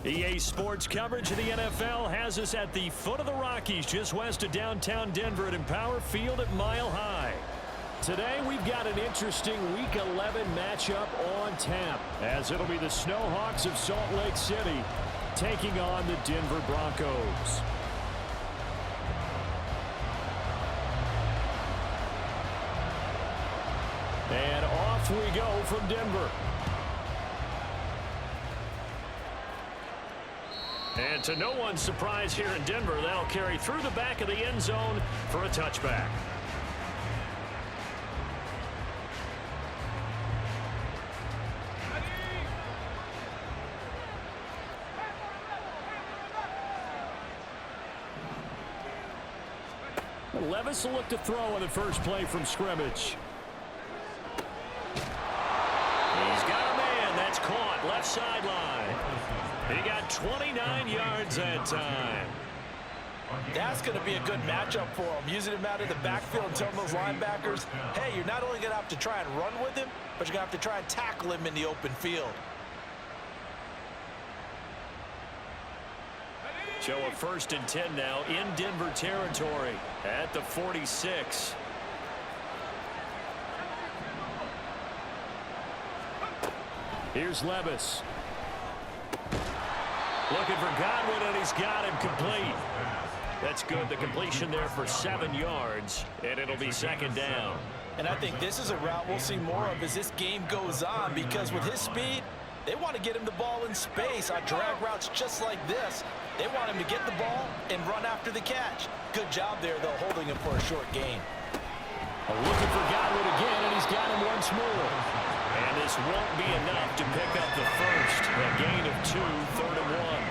EA Sports coverage of the NFL has us at the foot of the Rockies, just west of downtown Denver at Empower Field at Mile High. Today we've got an interesting Week 11 matchup on tap, as it'll be the Snowhawks of Salt Lake City taking on the Denver Broncos. And off we go from Denver. And to no one's surprise here in Denver, that'll carry through the back of the end zone for a touchback. Levis will look to throw on the first play from scrimmage. He's got a man. That's caught. Left sideline. He got 29 yards that time. That's going to be a good matchup for him. Using him out of the backfield and telling those linebackers, hey, you're not only going to have to try and run with him, but you're going to have to try and tackle him in the open field. Show a 1st and 10 now in Denver territory at the 46. Here's Levis. Looking for Godwin, and he's got him complete. That's good. The completion there for 7 yards, and it'll be 2nd down. And I think this is a route we'll see more of as this game goes on, because with his speed, they want to get him the ball in space on drag routes just like this. They want him to get the ball and run after the catch. Good job there, though, holding him for a short gain. Looking for Godwin again, and he's got him once more. And this won't be enough to pick up the first. A gain of 2, 3rd and 1.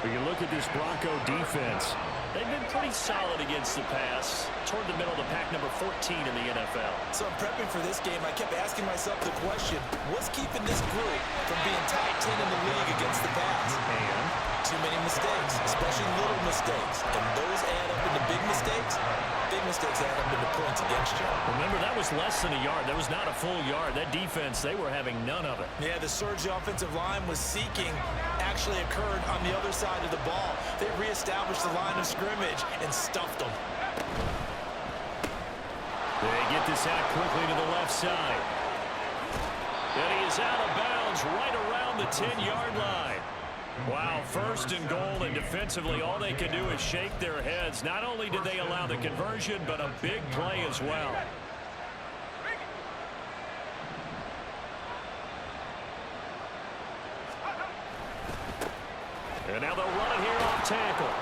When you look at this Bronco defense, they've been pretty solid against the pass. Toward the middle of the pack, number 14 in the NFL. So I'm prepping for this game. I kept asking myself the question, what's keeping this group from being top 10 in the league against the pass? And too many mistakes, especially little mistakes. And those add up into big mistakes. Big mistakes add up into points against you. Remember, that was less than a yard. That was not a full yard. That defense, they were having none of it. Yeah, the surge the offensive line was seeking actually occurred on the other side of the ball. They reestablished the line of scrimmage and stuffed them. They get this out quickly to the left side. And he is out of bounds right around the 10-yard line. Wow, 1st and goal, and defensively all they can do is shake their heads. Not only did they allow the conversion, but a big play as well. And now they'll run it here off tackle.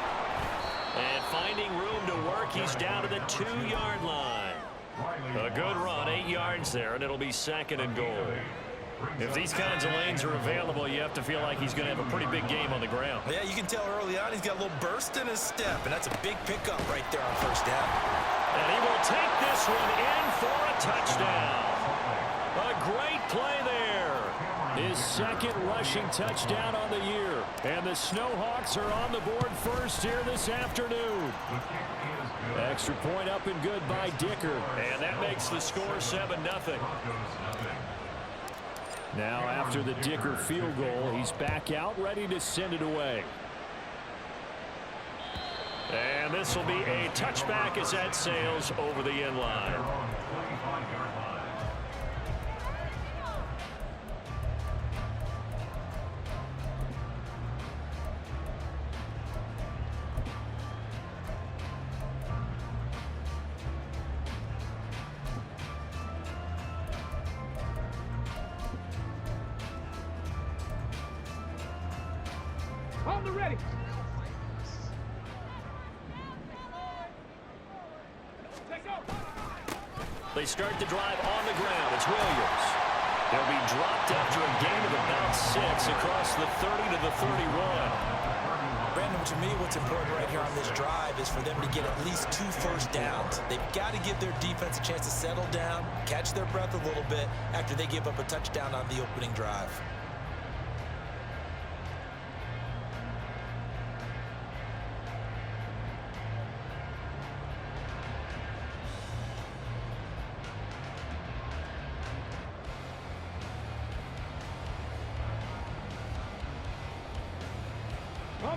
And finding room to work, he's down to the 2-yard line. A good run, 8 yards there, and it'll be 2nd and goal. If these kinds of lanes are available, you have to feel like he's going to have a pretty big game on the ground. Yeah, you can tell early on he's got a little burst in his step, and that's a big pickup right there on 1st down. And he will take this one in for a touchdown. A great play there. His 2nd rushing touchdown on the year. And the Snowhawks are on the board first here this afternoon. Extra point up and good by Dicker. And that makes the score 7-0. Now after the Dicker field goal, he's back out ready to send it away. And this will be a touchback as that sails over the end line. On the ready. They start the drive on the ground. It's Williams. They'll be dropped after a gain of about 6 across the 30 to the 31. Brandon, to me, what's important right here on this drive is for them to get at least 2 first downs. They've got to give their defense a chance to settle down, catch their breath a little bit after they give up a touchdown on the opening drive.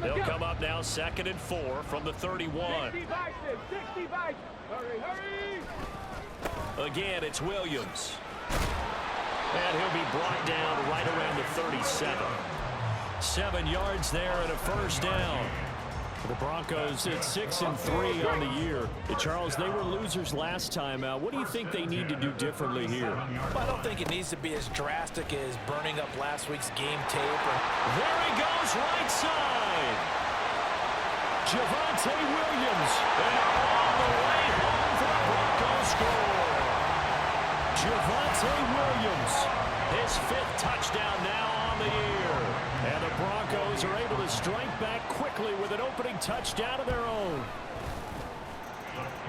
They'll come up now 2nd and 4 from the 31. 60 vices, 60 vices. Hurry, hurry. Again, it's Williams. And he'll be brought down right around the 37. 7 yards there and a first down. The Broncos at 6 and 3 on the year. Charles, they were losers last time out. What do you think they need to do differently here? Well, I don't think it needs to be as drastic as burning up last week's game tape. There he goes, right side. Javonte Williams. And all the way home for the Broncos score. Javonte Williams, his 5th touchdown now on the year. And the Broncos are able to strike back quickly with an opening touchdown of their own.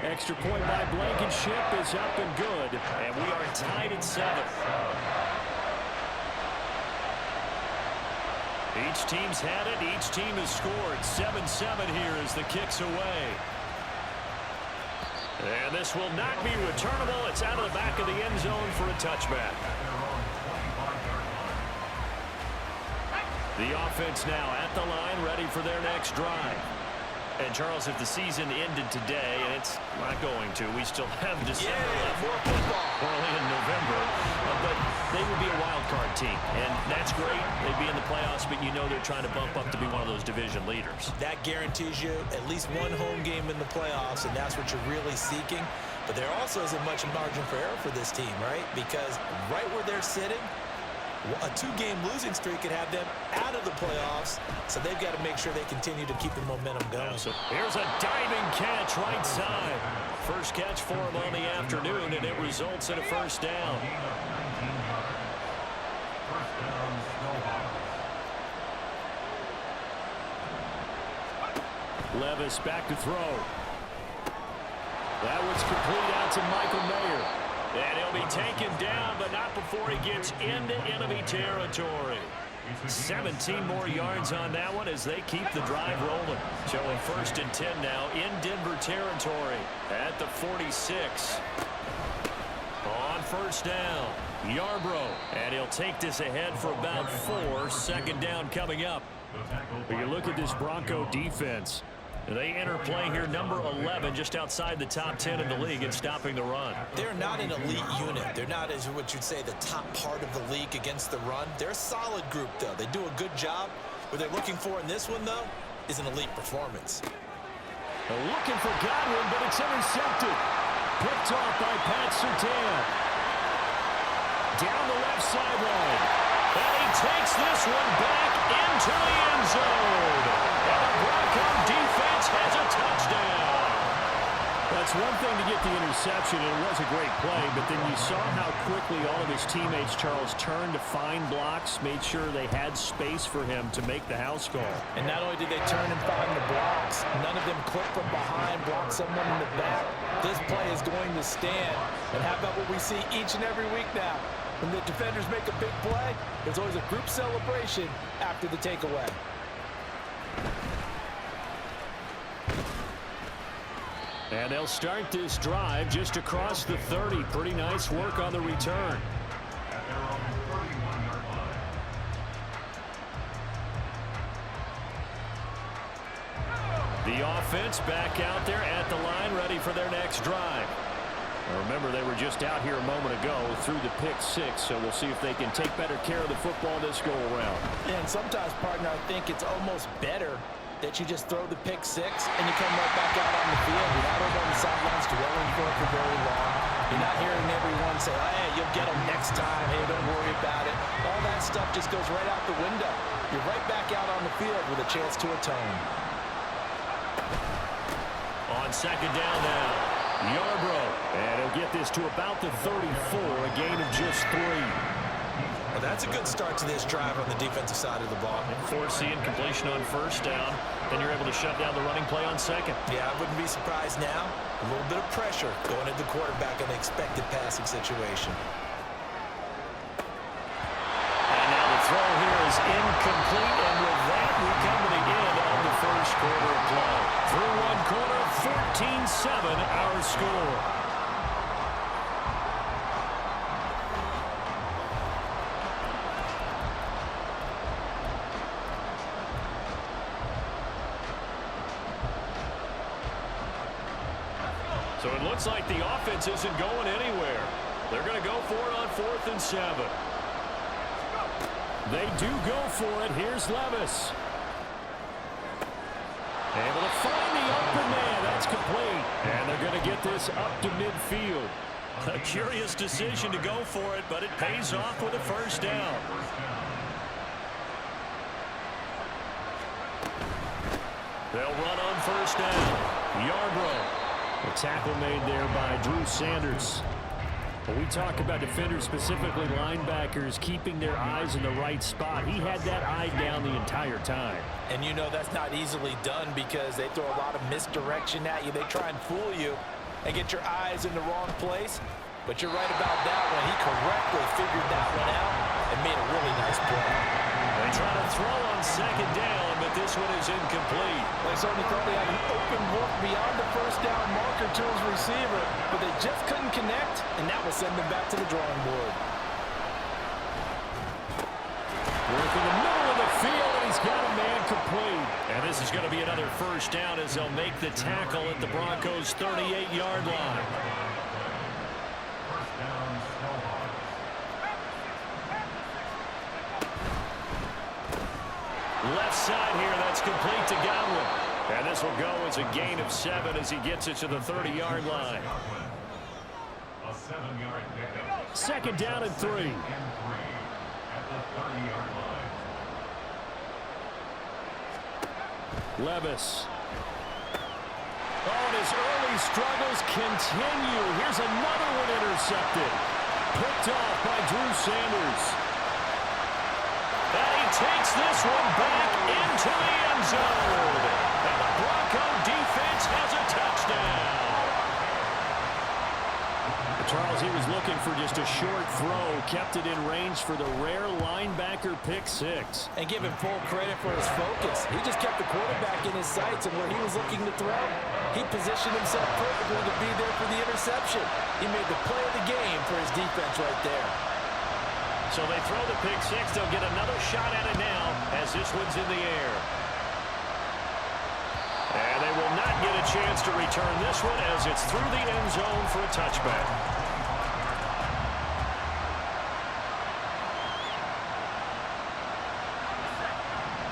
Extra point by Blankenship is up and good. And we are tied at 7. Each team's had it. Each team has scored. 7-7 here as the kick's away. And this will not be returnable. It's out of the back of the end zone for a touchback. The offense now at the line, ready for their next drive. And, Charles, if the season ended today, and it's not going to, we still have December left. More football. Early in November. But they would be a wild card team. And that's great. They'd be in the playoffs, but you know they're trying to bump up to be one of those division leaders. That guarantees you at least one home game in the playoffs, and that's what you're really seeking. But there also isn't much margin for error for this team, right? Because right where they're sitting, a 2-game losing streak could have them out of the playoffs, so they've got to make sure they continue to keep the momentum going. So here's a diving catch right side. First catch for him on the afternoon, and it results in a first down. Levis back to throw. That one's complete out to Michael Mayer. And he'll be taken down, but not before he gets into enemy territory. 17 more yards on that one as they keep the drive rolling. Showing 1st and 10 now in Denver territory at the 46. On first down, Yarbrough. And he'll take this ahead for about 4. 2nd down coming up. When you look at this Bronco defense, they enter play here number 11, just outside the top 10 in the league in stopping the run. They're not an elite unit. They're not, as what you'd say, the top part of the league against the run. They're a solid group, though. They do a good job. What they're looking for in this one, though, is an elite performance. They're looking for Godwin, but it's intercepted. Picked off by Pat Surtain. Down the left sideline. And he takes this one back into the end zone. And the Bronco defense has a touchdown. That's one thing to get the interception, and it was a great play, but then you saw how quickly all of his teammates, Charles, turned to find blocks, made sure they had space for him to make the house call. And not only did they turn and find the blocks, none of them clip from behind, block someone in the back. This play is going to stand. And how about what we see each and every week now? When the defenders make a big play, there's always a group celebration after the takeaway. And they'll start this drive just across the 30. Pretty nice work on the return. The offense back out there at the line, ready for their next drive. Now remember, they were just out here a moment ago through the pick 6, so we'll see if they can take better care of the football this go-around. And sometimes, partner, I think it's almost better that you just throw the pick 6 and you come right back out on the field. You're not over on the sidelines dwelling for it for very long. You're not hearing everyone say, oh, hey, you'll get them next time. Hey, don't worry about it. All that stuff just goes right out the window. You're right back out on the field with a chance to atone. On 2nd down now, Yarbrough. And he'll get this to about the 34, a gain of just 3. Well, that's a good start to this drive on the defensive side of the ball. Forcing completion on 1st down. Then you're able to shut down the running play on 2nd. Yeah, I wouldn't be surprised now. A little bit of pressure going into the quarterback in an expected passing situation. And now the throw here is incomplete. And with that, we come to the end of the first quarter of play. Through one quarter, 14-7 our score. looks like the offense isn't going anywhere. They're going to go for it on 4th and 7. They do go for it. Here's Levis. Able to find the open man. That's complete. And they're going to get this up to midfield. A curious decision to go for it, but it pays off with a first down. They'll run on first down. Yarbrough. The tackle made there by Drew Sanders. When we talk about defenders, specifically linebackers, keeping their eyes in the right spot, he had that eye down the entire time. And you know that's not easily done because they throw a lot of misdirection at you. They try and fool you and get your eyes in the wrong place. But you're right about that one. He correctly figured that one out and made a really nice play. They try to throw on 2nd down, but this one is incomplete. They certainly thought they had an open look beyond the first down marker to his receiver, but they just couldn't connect, and that will send them back to the drawing board. Work in the middle of the field, and he's got a man complete. And this is going to be another first down as they'll make the tackle at the Broncos' 38-yard line. Left side here, that's complete to Godwin. And this will go as a gain of 7 as he gets it to the 30-yard line. 2nd down and 3. Levis. Oh, and his early struggles continue. Here's another one intercepted. Picked off by Drew Sanders. And he takes this one back into the end zone. And the Bronco defense has a touchdown. Charles, he was looking for just a short throw, kept it in range for the rare linebacker pick 6. And give him full credit for his focus. He just kept the quarterback in his sights, and where he was looking to throw, he positioned himself perfectly to be there for the interception. He made the play of the game for his defense right there. So they throw the pick 6. They'll get another shot at it now as this one's in the air. And they will not get a chance to return this one as it's through the end zone for a touchback.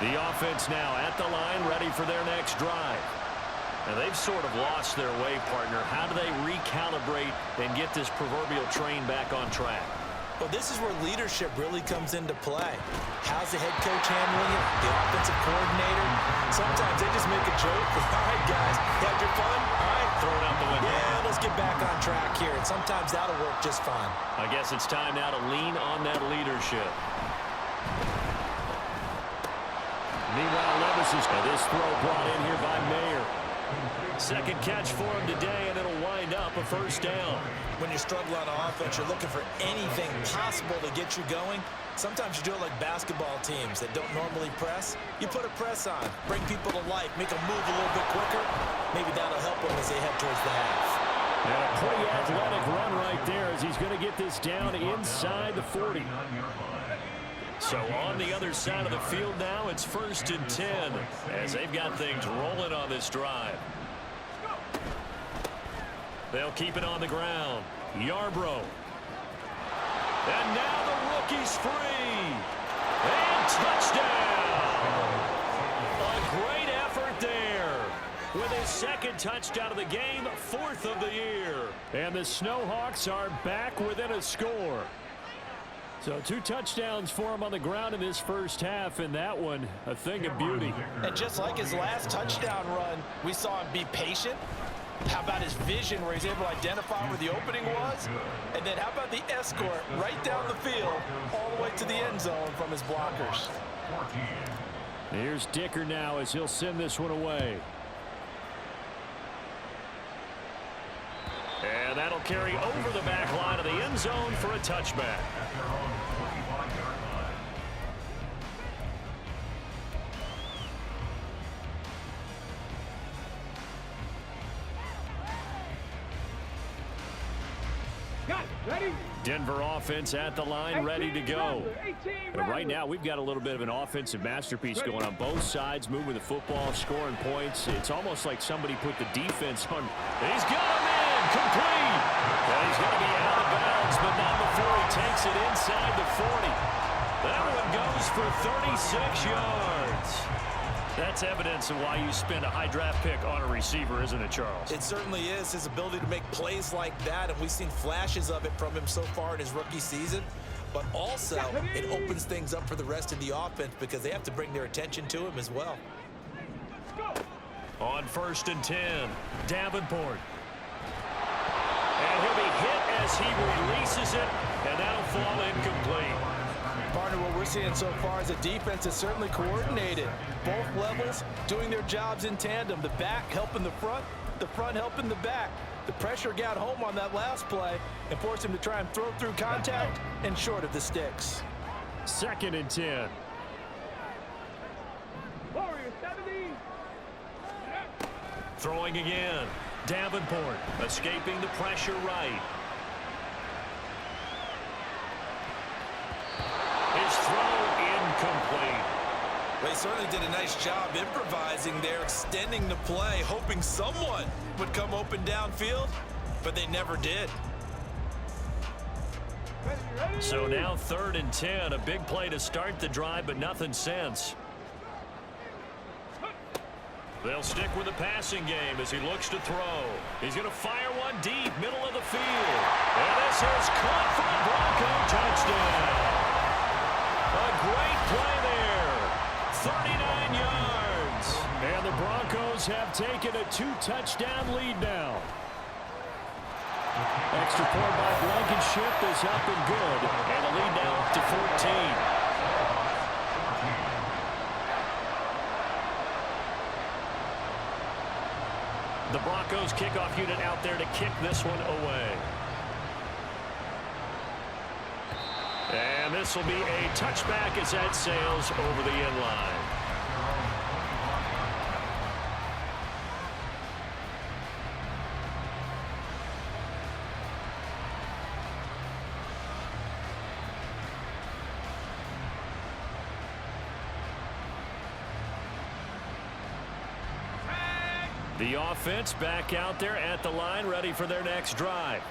The offense now at the line, ready for their next drive. And they've sort of lost their way, partner. How do they recalibrate and get this proverbial train back on track? Well, this is where leadership really comes into play. How's the head coach handling it? The offensive coordinator? Sometimes they just make a joke. All right, guys, you had your fun? All right, throw it out the window. Yeah, let's get back on track here. And sometimes that'll work just fine. I guess it's time now to lean on that leadership. Meanwhile, Levis is this throw brought in here by Mayer. Second catch for him today, and it'll wind up a first down. When you're struggling on offense, you're looking for anything possible to get you going. Sometimes you do it like basketball teams that don't normally press. You put a press on, bring people to life, make them move a little bit quicker. Maybe that'll help them as they head towards the half. And a pretty athletic run right there as he's going to get this down inside the 40. So on the other side of the field now, it's 1st and 10 as they've got things rolling on this drive. They'll keep it on the ground. Yarbrough. And now the rookie's free. And touchdown. A great effort there. With his 2nd touchdown of the game, 4th of the year. And the Snowhawks are back within a score. So 2 touchdowns for him on the ground in this first half, and that one a thing of beauty. And just like his last touchdown run, we saw him be patient. How about his vision where he's able to identify where the opening was? And then how about the escort right down the field all the way to the end zone from his blockers? Here's Dicker now as he'll send this one away. And that'll carry over the back line of the end zone for a touchback. Denver offense at the line, ready to go. And right now, we've got a little bit of an offensive masterpiece going on both sides, moving the football, scoring points. It's almost like somebody put the defense on. He's got him in. complete. And he's going to be out of bounds, but not before he takes it inside the 40. That one goes for 36 yards. That's evidence of why you spend a high draft pick on a receiver, isn't it, Charles? It certainly is. His ability to make plays like that, and we've seen flashes of it from him so far in his rookie season. But also, it opens things up for the rest of the offense because they have to bring their attention to him as well. On 1st and 10, Davenport. And he'll be hit as he releases it, and that'll fall incomplete. Partner, what we're seeing so far is the defense is certainly coordinated. Both levels doing their jobs in tandem. The back helping the front helping the back. The pressure got home on that last play and forced him to try and throw through contact and short of the sticks. 2nd and 10. Warrior 70. Throwing again. Davenport escaping the pressure right. His throw incomplete. Well, he certainly did a nice job improvising there, extending the play, hoping someone would come open downfield, but they never did. So now 3rd and 10, a big play to start the drive, but nothing since. They'll stick with the passing game as he looks to throw. He's going to fire one deep, middle of the field. And this is caught for a Bronco touchdown. A great play there. 39 yards. And the Broncos have taken a 2-touchdown lead now. Extra point by Blankenship is up and good. And the lead now up to 14. The Broncos kickoff unit out there to kick this one away. And this will be a touchback as that sails over the end line. The offense back out there at the line, ready for their next drive.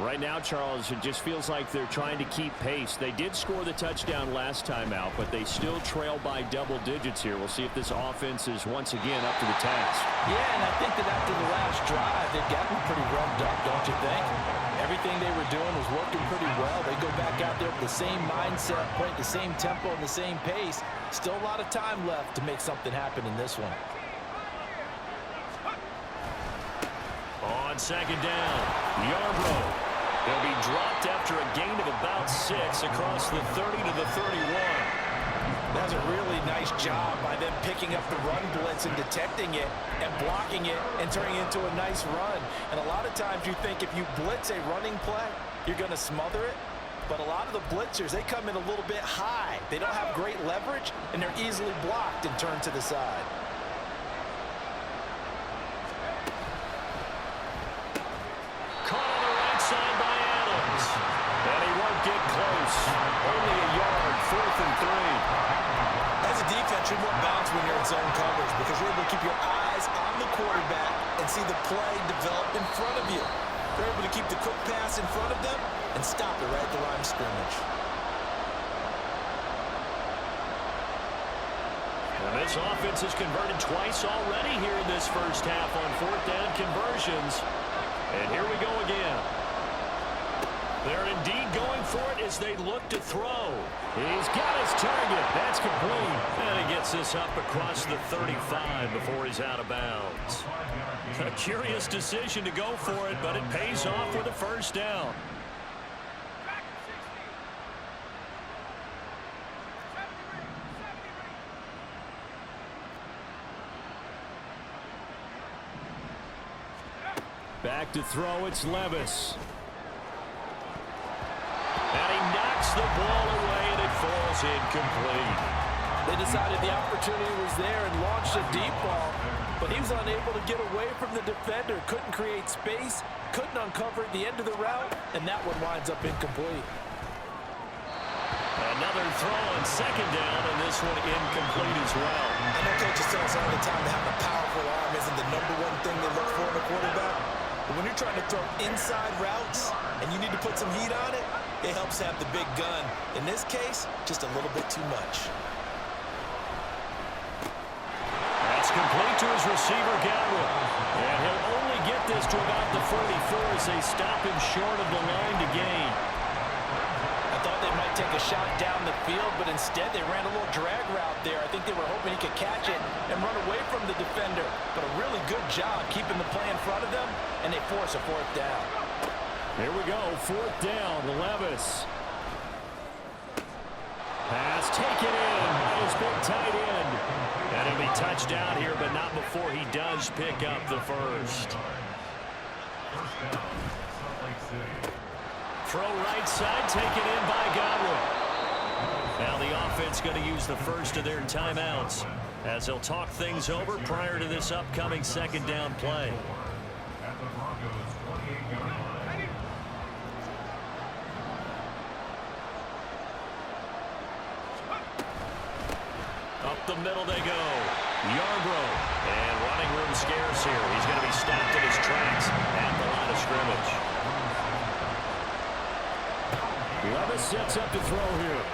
Right now, Charles, it just feels like they're trying to keep pace. They did score the touchdown last time out, but they still trail by double digits here. We'll see if this offense is once again up to the task. Yeah, and I think that after the last drive, they've gotten pretty revved up, don't you think? Everything they were doing was working pretty well. They go back out there with the same mindset, play at the same tempo and the same pace. Still a lot of time left to make something happen in this one. On 2nd down, Yarbrough. He'll be dropped after a gain of about 6 across the 30 to the 31. That's a really nice job by them picking up the run blitz and detecting it and blocking it and turning it into a nice run. And a lot of times you think if you blitz a running play, you're going to smother it. But a lot of the blitzers, they come in a little bit high. They don't have great leverage, and they're easily blocked and turned to the side. Caught on the right side by Adams. And he won't get close. Only a yard, 4th and 3. As a defense, you're more balanced when you're in zone coverage because you're able to keep your eyes on the quarterback and see the play develop in front of you. They're able to keep the quick pass in front of them and stop it right at the line of scrimmage. And this offense has converted twice already here in this first half on 4th down conversions. And here we go again. They're indeed going for it as they look to throw. He's got his target. That's complete. And he gets this up across the 35 before he's out of bounds. A curious decision to go for it, but it pays off with a 1st down. Back to throw, it's Levis. And he knocks the ball away, and it falls incomplete. They decided the opportunity was there and launched a deep ball, but he was unable to get away from the defender, couldn't create space, couldn't uncover the end of the route, and that one winds up incomplete. Another throw on 2nd down, and this one incomplete as well. I know coaches tell us all the time that having a powerful arm isn't the #1 thing they look for in a quarterback. But when you're trying to throw inside routes and you need to put some heat on it, it helps have the big gun. In this case, just a little bit too much. That's complete to his receiver, Godwin. And he'll only get this to about the 44 as they stop him short of the line to gain. I thought they might take a shot down the field, but instead they ran a little drag route there. I think they were hoping he could catch it and run away from the defender. But a really good job keeping the play in front of them, and they force a fourth down. Here we go, fourth down, Levis. Pass taken in by his big tight end. And he'll be touchdown here, but not before he does pick up the first. Throw right side, taken in by Godwin. Now the offense going to use the first of their timeouts as they'll talk things over prior to this upcoming second down play. Up the middle they go. Yarbrough. And running room scarce here. He's going to be stopped in his tracks at the line of scrimmage. Levis sets up to throw here.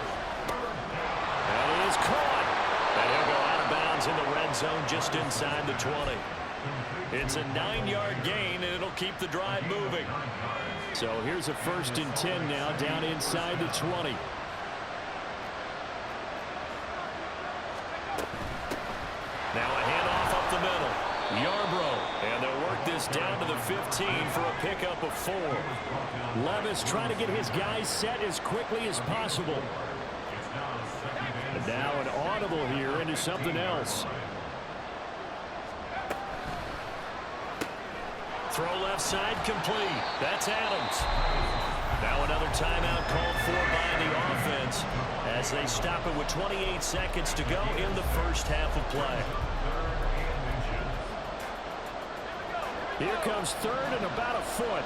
And he is caught. And he'll go out of bounds in the red zone just inside the 20. It's a 9-yard gain, and it'll keep the drive moving. So here's a 1st and 10 now down inside the 20. Now a handoff up the middle. Yarbrough. And they'll work this down to the 15 for a pickup of 4. Levis trying to get his guys set as quickly as possible. And now an audible here into something else. Throw left side complete. That's Adams. Now another timeout called for by the offense as they stop it with 28 seconds to go in the first half of play. Here comes 3rd and about a foot.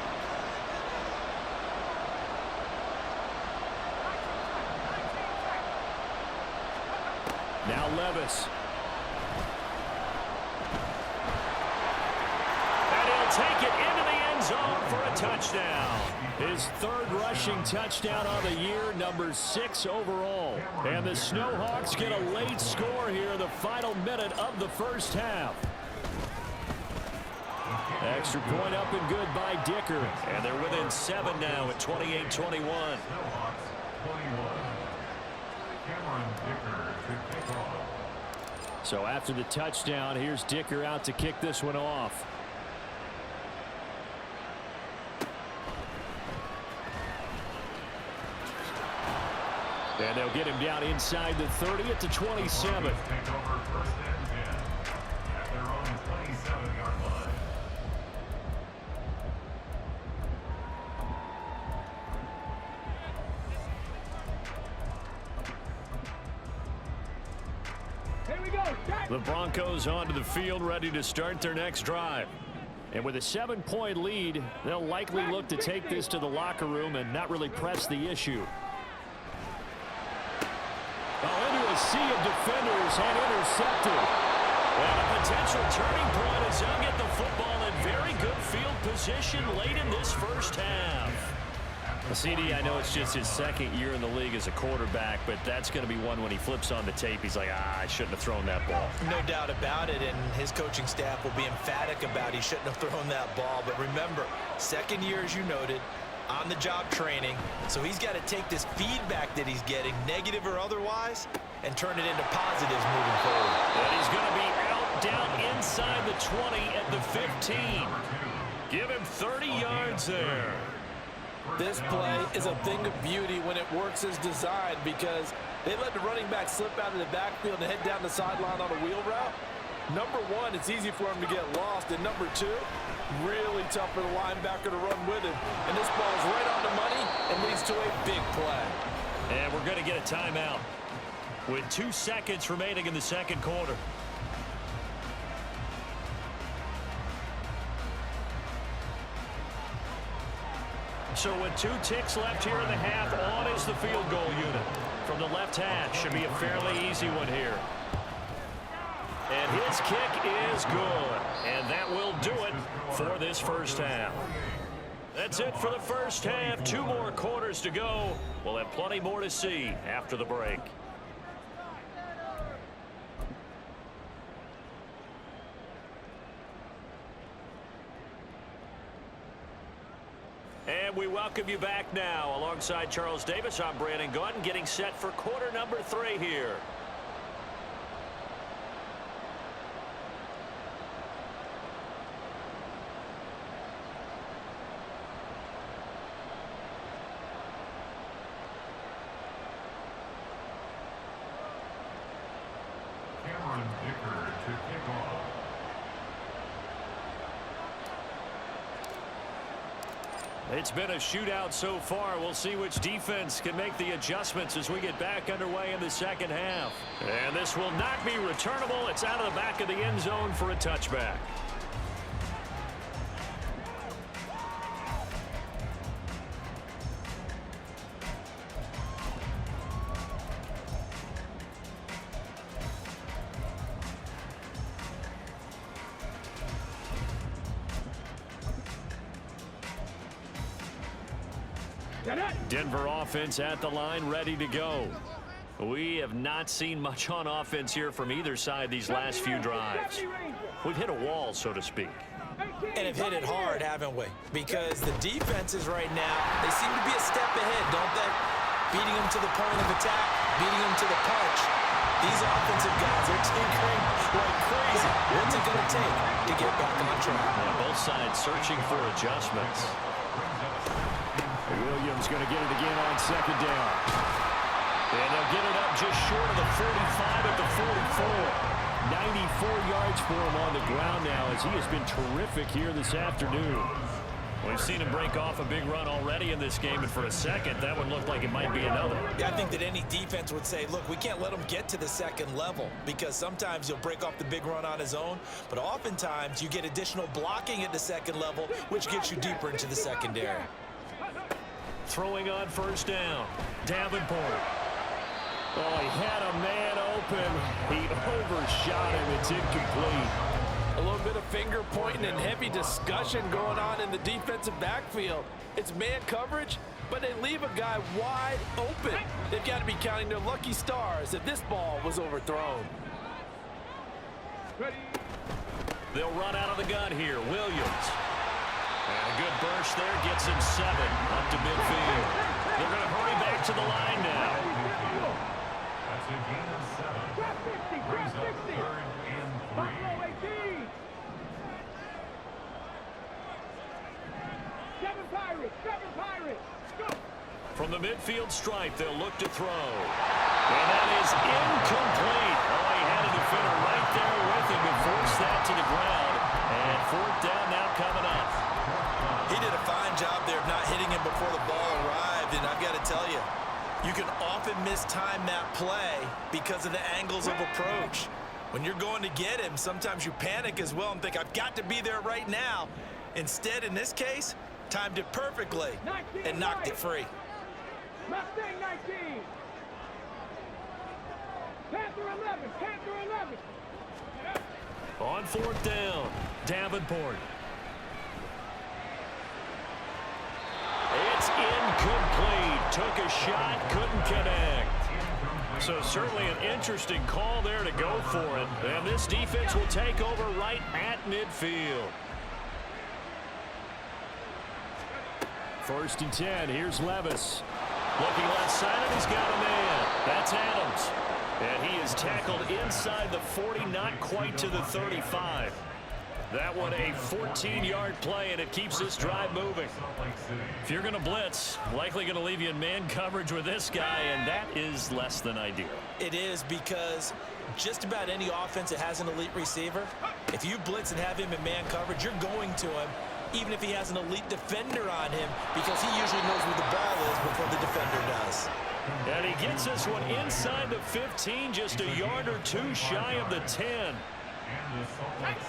Now Levis. And he'll take it into the end zone for a touchdown. His 3rd rushing touchdown on the year, number 6 overall. And the Snowhawks get a late score here in the final minute of the first half. Extra point up and good by Dicker. And they're within 7 now at 28-21. So after the touchdown, here's Dicker out to kick this one off. And they'll get him down inside the 30 at the 27. The Broncos onto the field, ready to start their next drive. And with a 7-point lead, they'll likely look to take this to the locker room and not really press the issue. Oh, into a sea of defenders and intercepted. And a potential turning point as they'll get the football in very good field position late in this first half. CD, I know it's just his 2nd year in the league as a quarterback, but that's going to be one when he flips on the tape. He's like, I shouldn't have thrown that ball. No doubt about it, and his coaching staff will be emphatic about he shouldn't have thrown that ball. But remember, 2nd year, as you noted, on-the-job training. So he's got to take this feedback that he's getting, negative or otherwise, and turn it into positives moving forward. And he's going to be out down inside the 20 at the 15. Give him 30 yards there. This play is a thing of beauty when it works as designed because they let the running back slip out of the backfield and head down the sideline on a wheel route. Number 1, it's easy for him to get lost. And number 2, really tough for the linebacker to run with him. And this ball is right on the money and leads to a big play. And we're going to get a timeout with 2 seconds remaining in the second quarter. So with 2 ticks left here in the half, on is the field goal unit. From the left hash, should be a fairly easy one here. And his kick is good. And that will do it for this first half. That's it for the first half. 2 more quarters to go. We'll have plenty more to see after the break. And we welcome you back now. Alongside Charles Davis, I'm Brandon Gunn, getting set for quarter number 3 here. It's been a shootout so far. We'll see which defense can make the adjustments as we get back underway in the second half. And this will not be returnable. It's out of the back of the end zone for a touchback. Denver offense at the line, ready to go. We have not seen much on offense here from either side these last few drives. We've hit a wall, so to speak. And have hit it hard, haven't we? Because the defenses right now, they seem to be a step ahead, don't they? Beating them to the point of attack, beating them to the punch. These offensive guys are tinkering like crazy. What's it going to take to get back on track? Yeah, both sides searching for adjustments. Williams going to get it again on second down. And they'll get it up just short of the 45 at the 44. 94 yards for him on the ground now as he has been terrific here this afternoon. We've seen him break off a big run already in this game, and for a second, that one looked like it might be another. Yeah, I think that any defense would say, look, we can't let him get to the second level because sometimes he'll break off the big run on his own, but oftentimes you get additional blocking at the second level, which gets you deeper into the secondary. Throwing on first down, Davenport. Oh, he had a man open. He overshot him. It's incomplete. A little bit of finger pointing and heavy discussion going on in the defensive backfield. It's man coverage, but they leave a guy wide open. They've got to be counting their lucky stars if this ball was overthrown. They'll run out of the gun here. Williams. And a good burst there gets him 7 up to midfield. They're going to hurry back to the line now. That's a gain of 7. Drop 50, drop 60. Buffalo 18. 7 Pirates, 7 Pirates. Go. From the midfield stripe, they'll look to throw. And that is incomplete. Oh, he had a defender right there with him and forced that to the ground. And 4th down now coming up. He did a fine job there of not hitting him before the ball arrived, and I've got to tell you, you can often mistime that play because of the angles of approach. When you're going to get him, sometimes you panic as well and think, I've got to be there right now. Instead, in this case, timed it perfectly and knocked it free. Mustang 19. Panther 11, Panther 11. On 4th down, Davenport. It's incomplete. Took a shot, couldn't connect. So certainly an interesting call there to go for it. And this defense will take over right at midfield. 1st and 10. Here's Levis. Looking left side, and he's got a man. That's Adams. And he is tackled inside the 40, not quite to the 35. That one a 14-yard play, and it keeps this drive moving. If you're going to blitz, likely going to leave you in man coverage with this guy, and that is less than ideal. It is because just about any offense that has an elite receiver, if you blitz and have him in man coverage, you're going to him, even if he has an elite defender on him, because he usually knows where the ball is before the defender does. And he gets this one inside the 15, just a yard or 2 shy of the 10.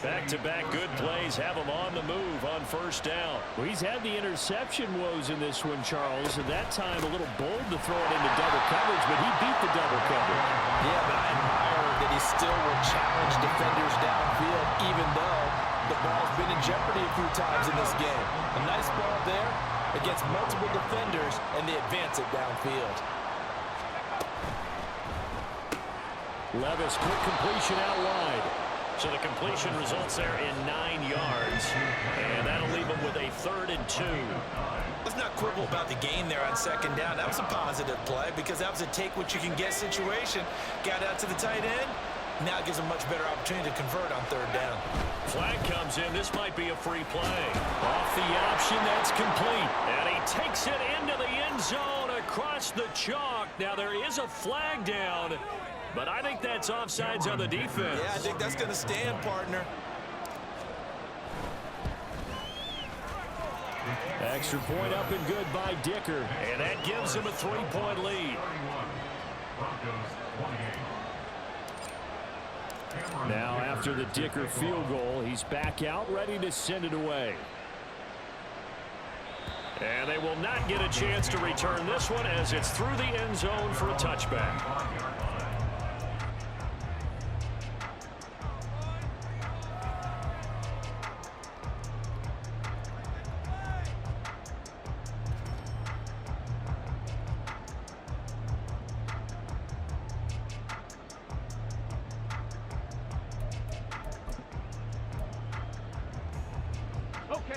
Back-to-back good plays have him on the move on 1st down. Well, he's had the interception woes in this one, Charles, and that time a little bold to throw it into double coverage, but he beat the double coverage. Yeah, but I admire that he still will challenge defenders downfield, even though the ball's been in jeopardy a few times in this game. A nice ball there against multiple defenders, and they advance it downfield. Levis, quick completion out wide. So the completion results there in 9 yards, and that'll leave them with a 3rd and 2. Let's not quibble about the gain there on 2nd down. That was a positive play because that was a take-what-you-can-get situation. Got out to the tight end. Now it gives them a much better opportunity to convert on 3rd down. Flag comes in. This might be a free play. Off the option, that's complete. And he takes it into the end zone across the chalk. Now there is a flag down, but I think that's offsides on the defense. Yeah, I think that's going to stand, partner. Extra point up and good by Dicker. And that gives him a 3-point lead. Now after the Dicker field goal, he's back out ready to send it away. And they will not get a chance to return this one as it's through the end zone for a touchback.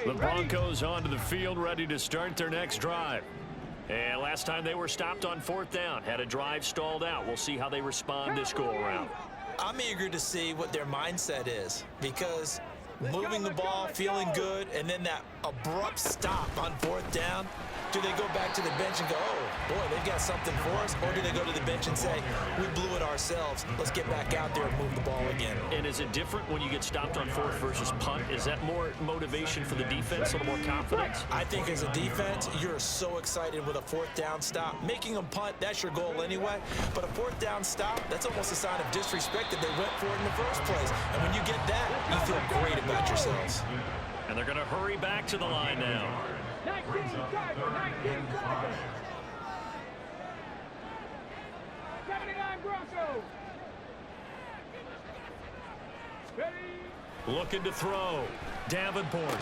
The Broncos onto the field ready to start their next drive. And last time they were stopped on 4th down, had a drive stalled out. We'll see how they respond this go-around. I'm eager to see what their mindset is because moving the ball, feeling good, and then that abrupt stop on 4th down, do they go back to the bench and go, oh, boy, they've got something for us? Or do they go to the bench and say, we blew it ourselves. Let's get back out there and move the ball again. And is it different when you get stopped on 4th versus punt? Is that more motivation for the defense, a little more confidence? I think as a defense, you're so excited with a 4th down stop. Making them punt, that's your goal anyway. But a 4th down stop, that's almost a sign of disrespect that they went for it in the first place. And when you get that, you feel great about yourselves. And they're going to hurry back to the line now. 19 seconds. 79 Broncos. Ready. Looking to throw. Davenport.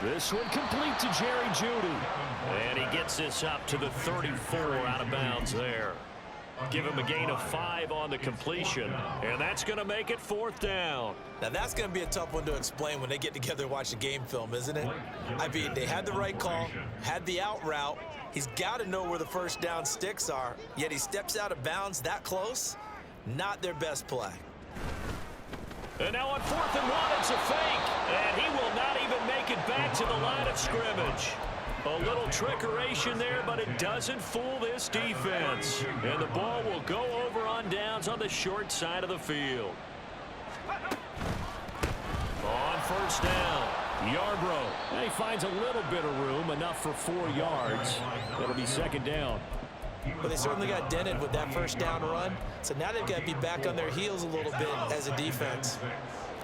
This one complete to Jerry Jeudy. And he gets this up to the 34 out of bounds there. Give him a gain of 5 on the completion. And that's going to make it 4th down. Now, that's going to be a tough one to explain when they get together and watch the game film, isn't it? I mean, they had the right call, had the out route. He's got to know where the 1st down sticks are, yet he steps out of bounds that close. Not their best play. And now on 4th and 1, it's a fake. And he will not even make it back to the line of scrimmage. A little trickeration there, but it doesn't fool this defense. And the ball will go over on downs on the short side of the field. On 1st down, Yarbrough. And he finds a little bit of room, enough for 4 yards. It'll be 2nd down. But they certainly got dented with that 1st down run. So now they've got to be back on their heels a little bit as a defense.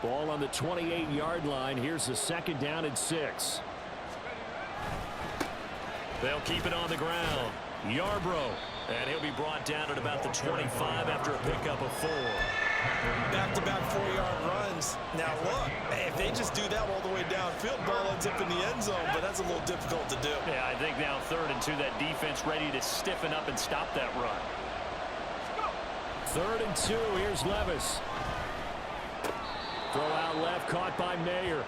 Ball on the 28-yard line. Here's the 2nd down and 6. They'll keep it on the ground. Yarbrough. And he'll be brought down at about the 25 after a pickup of 4. Back-to-back 4-yard runs. Now, look, if they just do that all the way downfield, ball ends up in the end zone, but that's a little difficult to do. Yeah, I think now 3rd and 2, that defense ready to stiffen up and stop that run. 3rd and 2, here's Levis. Throw out left, caught by Mayer.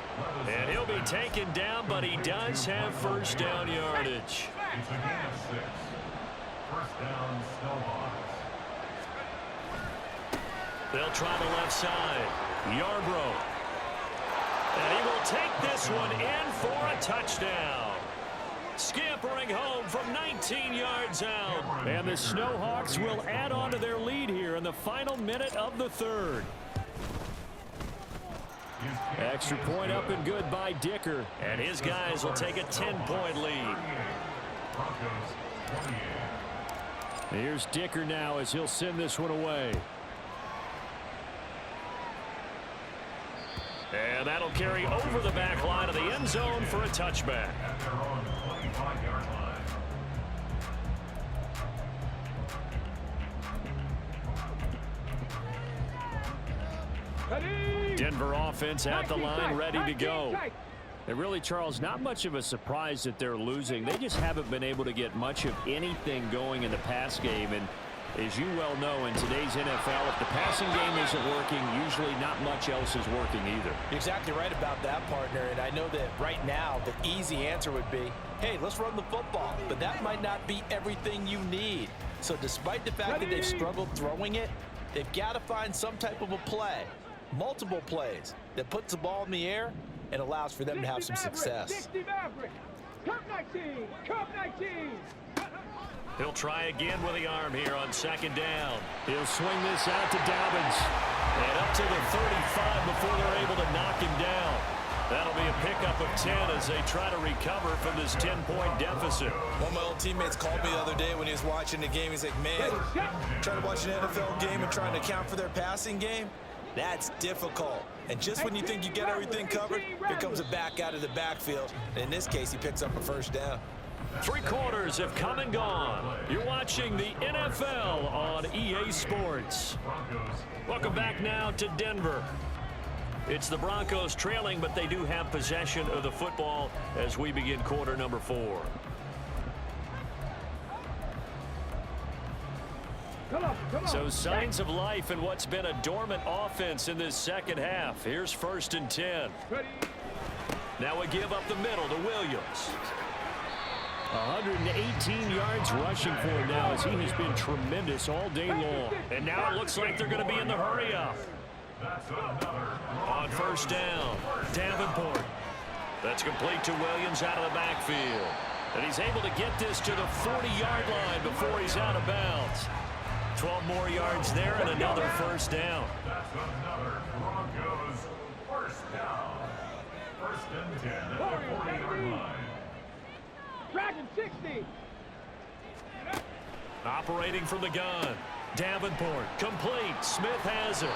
And he'll be taken down, but he does have 1st down yardage. It's a gain of 6. 1st down, Snowhawks. They'll try the left side. Yarbrough. And he will take this one in for a touchdown. Scampering home from 19 yards out. And the Snowhawks will add on to their lead here in the final minute of the 3rd. Extra point up and good by Dicker. And his guys will take a 10-point lead. Here's Dicker now as he'll send this one away. And that'll carry over the back line of the end zone for a touchback. At their own 25-yard line. Denver offense at the line, ready to go. And really, Charles, not much of a surprise that they're losing. They just haven't been able to get much of anything going in the pass game. And as you well know, in today's NFL, if the passing game isn't working, usually not much else is working either. You're exactly right about that, partner. And I know that right now the easy answer would be, hey, let's run the football. But that might not be everything you need. So despite the fact that they've struggled throwing it, they've got to find some type of a play, multiple plays, that puts the ball in the air and allows for them to have some success. He'll try again with the arm here on second down. He'll swing this out to Dobbins. And up to the 35 before they're able to knock him down. That'll be a pickup of 10 as they try to recover from this 10-point deficit. One of my old teammates called me the other day when he was watching the game. He's like, man, trying to watch an NFL game and trying to account for their passing game, that's difficult. And just when you think you get everything covered, here comes a back out of the backfield. And in this case, he picks up a first down. 3 quarters have come and gone. You're watching the NFL on EA Sports. Welcome back now to Denver. It's the Broncos trailing, but they do have possession of the football as we begin quarter number 4. So signs of life in what's been a dormant offense in this second half. Here's 1st and 10. Now we give up the middle to Williams. 118 yards rushing for him now as he has been tremendous all day long. And now it looks like they're going to be in the hurry up. On 1st down, Davenport. That's complete to Williams out of the backfield. And he's able to get this to the 40-yard line before he's out of bounds. 12 more yards there and another 1st down. That's another Broncos first down. 1st and 10 at the 40-yard line. Dragon 60. Operating from the gun. Davenport complete. Smith has it.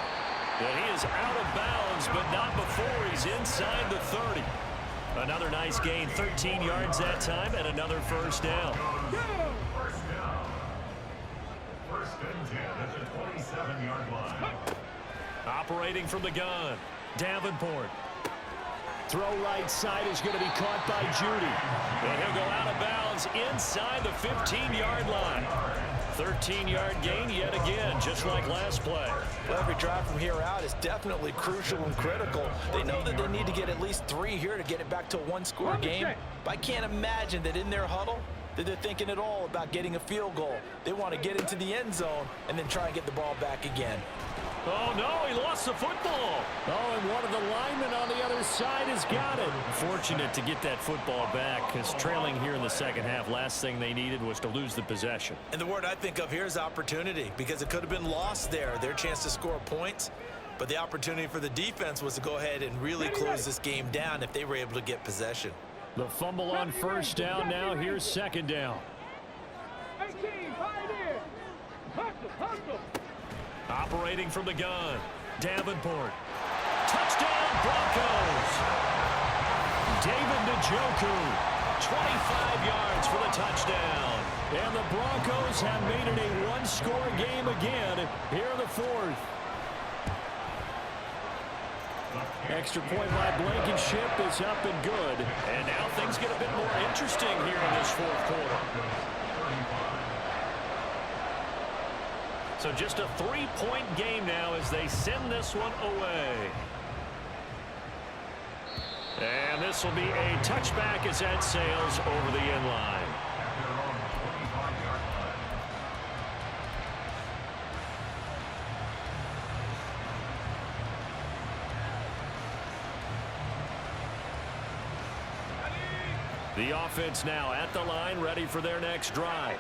And he is out of bounds, but not before he's inside the 30. Another nice gain, 13 yards that time, and another 1st down. First down. 1st and 10 at the 27-yard line. Operating from the gun. Davenport. Throw right side is going to be caught by Judy. And he'll go out of bounds inside the 15-yard line. 13-yard gain yet again, just like last play. Well, every drive from here out is definitely crucial and critical. They know that they need to get at least 3 here to get it back to a 1-score game. But I can't imagine that in their huddle that they're thinking at all about getting a field goal. They want to get into the end zone and then try and get the ball back again. Oh, no, he lost the football. Oh, and one of the linemen on the other side has got it. Fortunate to get that football back, because trailing here in the second half, last thing they needed was to lose the possession. And the word I think of here is opportunity, because it could have been lost there, their chance to score points. But the opportunity for the defense was to go ahead and really close this game down if they were able to get possession. The fumble on 1st down now. Here's 2nd down. 18, pioneer. Hustle. Operating from the gun. Davenport. Touchdown, Broncos. David Njoku. 25 yards for the touchdown. And the Broncos have made it a 1-score game again here in the 4th. Extra point by Blankenship is up and good. And now things get a bit more interesting here in this 4th quarter. So just a 3-point game now as they send this one away. And this will be a touchback as that sails over the end line. The offense now at the line, ready for their next drive.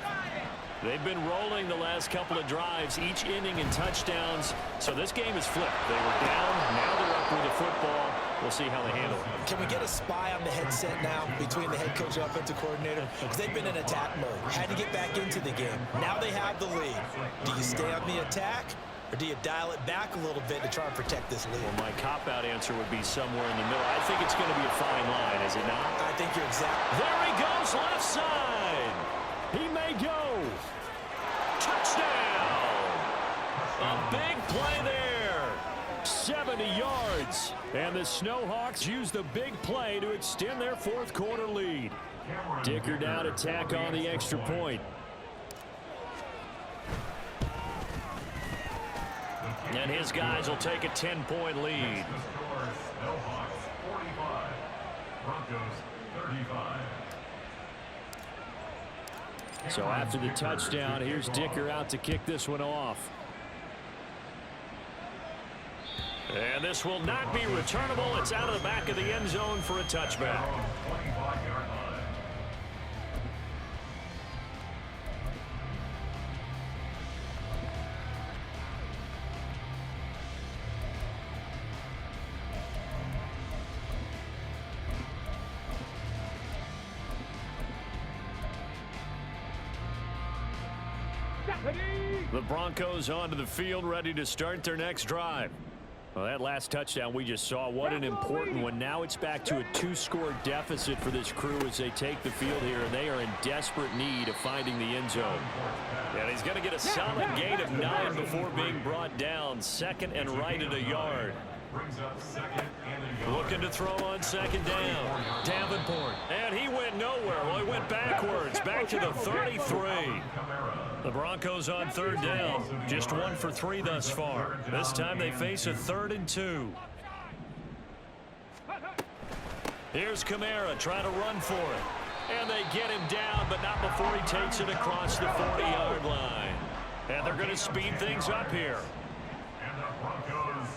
They've been rolling the last couple of drives, each inning in touchdowns. So this game is flipped. They were down, now they're up with the football. We'll see how they handle it. Can we get a spy on the headset now between the head coach and offensive coordinator? Because they've been in attack mode. Had to get back into the game. Now they have the lead. Do you stay on the attack, or do you dial it back a little bit to try and protect this lead? Well, my cop-out answer would be somewhere in the middle. I think it's going to be a fine line, is it not? I think you're exactly. There he goes, left side. He may go. Touchdown! A big play there. 70 yards. And the Snowhawks use the big play to extend their fourth quarter lead. Dicker down to tack on the extra point. And his guys will take a 10-point lead. Snowhawks 45, Broncos 35. So after the touchdown, here's Dicker out to kick this one off. And this will not be returnable. It's out of the back of the end zone for a touchback. 25-yard line. The Broncos onto the field, ready to start their next drive. Well, that last touchdown we just saw, what an important one. Now it's back to a 2-score deficit for this crew as they take the field here, and they are in desperate need of finding the end zone. And he's going to get a solid gain of 9 before being brought down. Second and right at a yard. Brings up second and a yard. Looking to throw on second down. Davenport. And he went nowhere. Well, he went backwards. Back to the 33. The Broncos on third down. Just 1 for 3 thus far. This time they face a 3rd and 2. Here's Kamara trying to run for it. And they get him down, but not before he takes it across the 40-yard line. And they're going to speed things up here. And the Broncos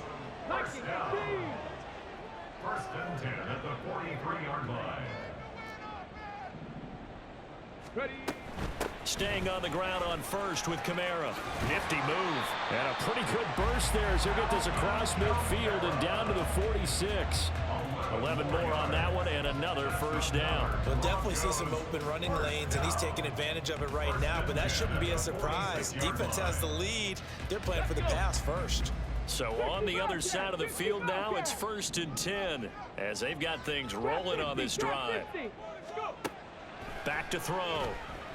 first down. First and 10 at the 43-yard line. Ready. Staying on the ground on first with Kamara. Nifty move. And a pretty good burst there as he'll get this across midfield and down to the 46. 11 more on that one and another first down. We'll definitely see some open running lanes, and he's taking advantage of it right now, but that shouldn't be a surprise. Defense has the lead. They're playing for the pass first. So on the other side of the field now, it's 1st and 10 as they've got things rolling on this drive. Back to throw.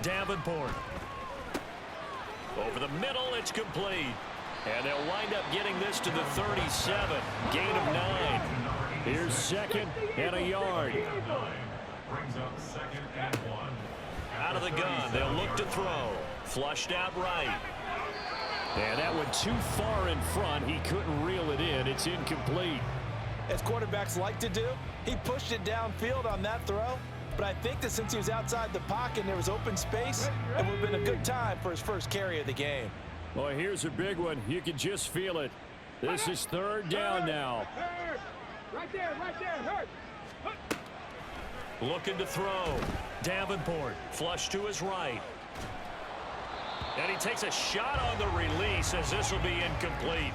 Davenport. Over the middle, it's complete. And they'll wind up getting this to the 37. Gain of 9. Here's second and a yard. Brings up second and 1. Out of the gun, they'll look to throw. Flushed out right. And that went too far in front. He couldn't reel it in. It's incomplete. As quarterbacks like to do, he pushed it downfield on that throw. But I think that since he was outside the pocket and there was open space, it would have been a good time for his first carry of the game. Boy, here's a big one. You can just feel it. This is 3rd down now. Right there, hurt. Looking to throw. Davenport, flush to his right. And he takes a shot on the release as this will be incomplete.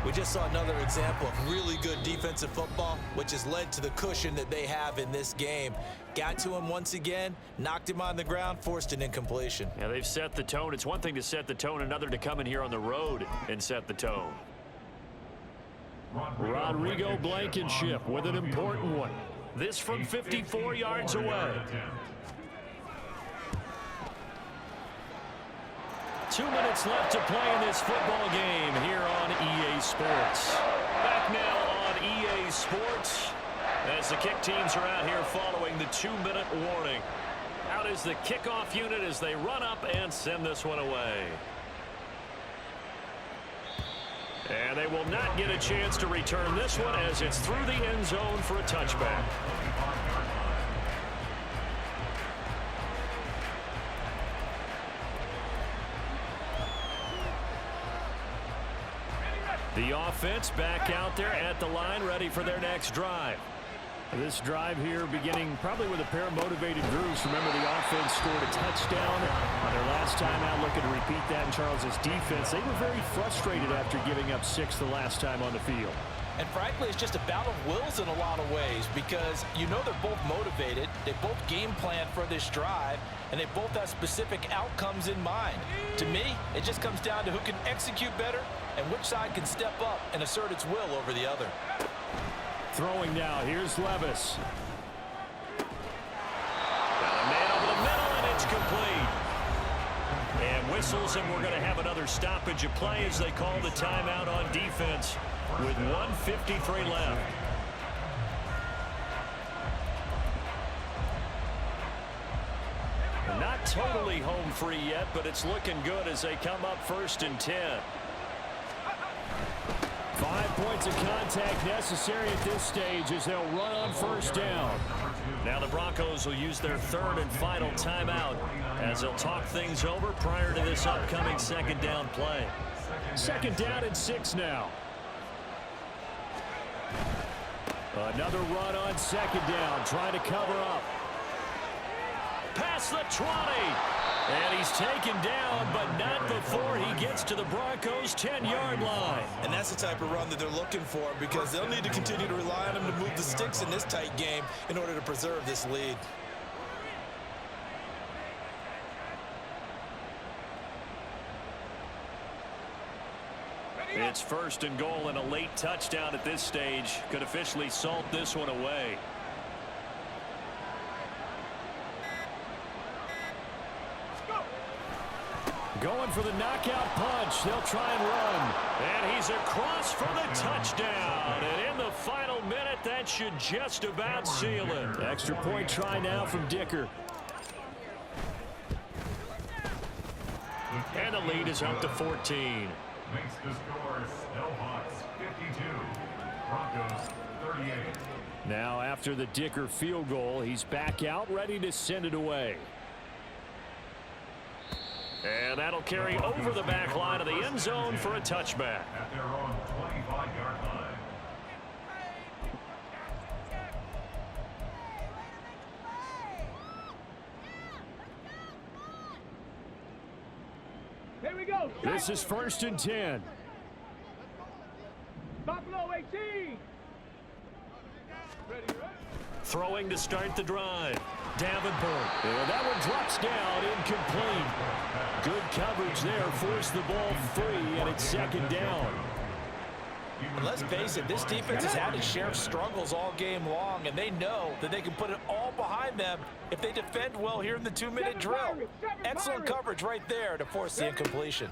We just saw another example of really good defensive football, which has led to the cushion that they have in this game. Got to him once again, knocked him on the ground, forced an incompletion. Yeah, they've set the tone. It's one thing to set the tone, another to come in here on the road and set the tone. Rodrigo Blankenship with an important one. This from 54 yards away. 2 minutes left to play in this football game here on EA Sports. Back now on EA Sports as the kick teams are out here following the 2-minute warning. Out is the kickoff unit as they run up and send this one away. And they will not get a chance to return this one as it's through the end zone for a touchback. The offense back out there at the line, ready for their next drive. This drive here beginning probably with a pair of motivated grooves. Remember, the offense scored a touchdown on their last time out. Looking to repeat that in Charles's defense. They were very frustrated after giving up 6 the last time on the field. And frankly, it's just a battle of wills in a lot of ways because you know they're both motivated. They both game plan for this drive, and they both have specific outcomes in mind. To me, it just comes down to who can execute better and which side can step up and assert its will over the other. Throwing now, here's Levis. Got a man over the middle, and it's complete. And whistles, and we're going to have another stoppage of play as they call the timeout on defense. with 1:53 left. Not totally home free yet, but it's looking good as they come up 1st and 10. 5 points of contact necessary at this stage as they'll run on 1st down. Now the Broncos will use their 3rd and final timeout as they'll talk things over prior to this upcoming 2nd down play. 2nd down and 6 now. Another run on 2nd down, trying to cover up. Past the 20. And he's taken down, but not before he gets to the Broncos' 10-yard line. And that's the type of run that they're looking for, because they'll need to continue to rely on him to move the sticks in this tight game in order to preserve this lead. It's 1st and goal, and a late touchdown at this stage could officially salt this one away. Going for the knockout punch. They'll try and run. And he's across for the touchdown. And in the final minute, that should just about seal it. Extra point try now from Dicker. And the lead is up to 14. Makes the score Snowhawks 52, Broncos 38. Now after the Dicker field goal, he's back out ready to send it away. And that'll carry over the back line of the end zone for a touchback. At their own 25-yard line. Here we go. This is 1st and 10. Buffalo 18. Ready, ready. Throwing to start the drive. Davenport. And that one drops down, incomplete. Good coverage there, forced the ball free, and it's 2nd down. And let's face it, this defense has had its share of struggles all game long, and they know that they can put it all behind them if they defend well here in the 2-minute drill. Excellent coverage right there to force the incompletion.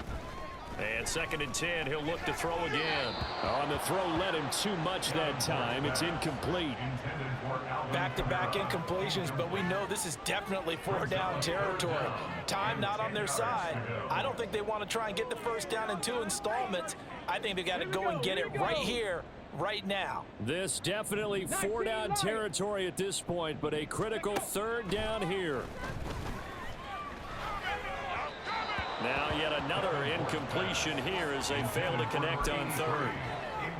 And 2nd and 10, he'll look to throw again. On the throw, led him too much that time. It's incomplete. Back-to-back incompletions, but we know this is definitely 4-down territory. Time not on their side. I don't think they want to try and get the 1st down in 2 installments. I think they got to go and get it right here, right now. This definitely 4-down territory at this point, but a critical 3rd down here. Now yet another incompletion here as they fail to connect on 3rd.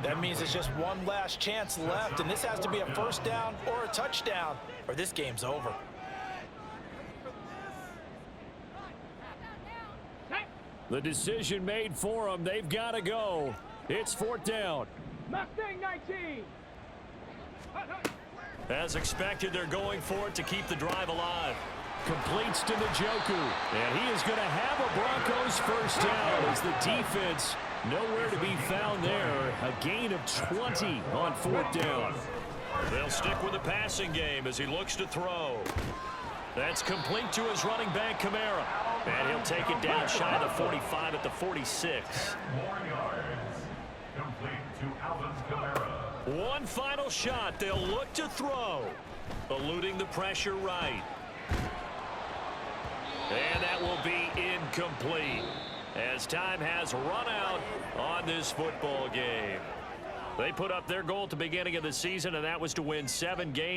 That means it's just one last chance left, and this has to be a 1st down or a touchdown, or this game's over. The decision made for them. They've got to go. It's 4th down. Mustang 19. As expected, they're going for it to keep the drive alive. Completes to Njoku. And he is going to have a Broncos 1st down as the defense nowhere to be found there. A gain of 20 on 4th down. They'll stick with the passing game as he looks to throw. That's complete to his running back, Kamara. And he'll take it down shy of the 45 at the 46. More yards. Complete to Alvin Kamara. One final shot. They'll look to throw. Eluding the pressure right. And that will be incomplete as time has run out on this football game. They put up their goal at the beginning of the season, and that was to win 7 games.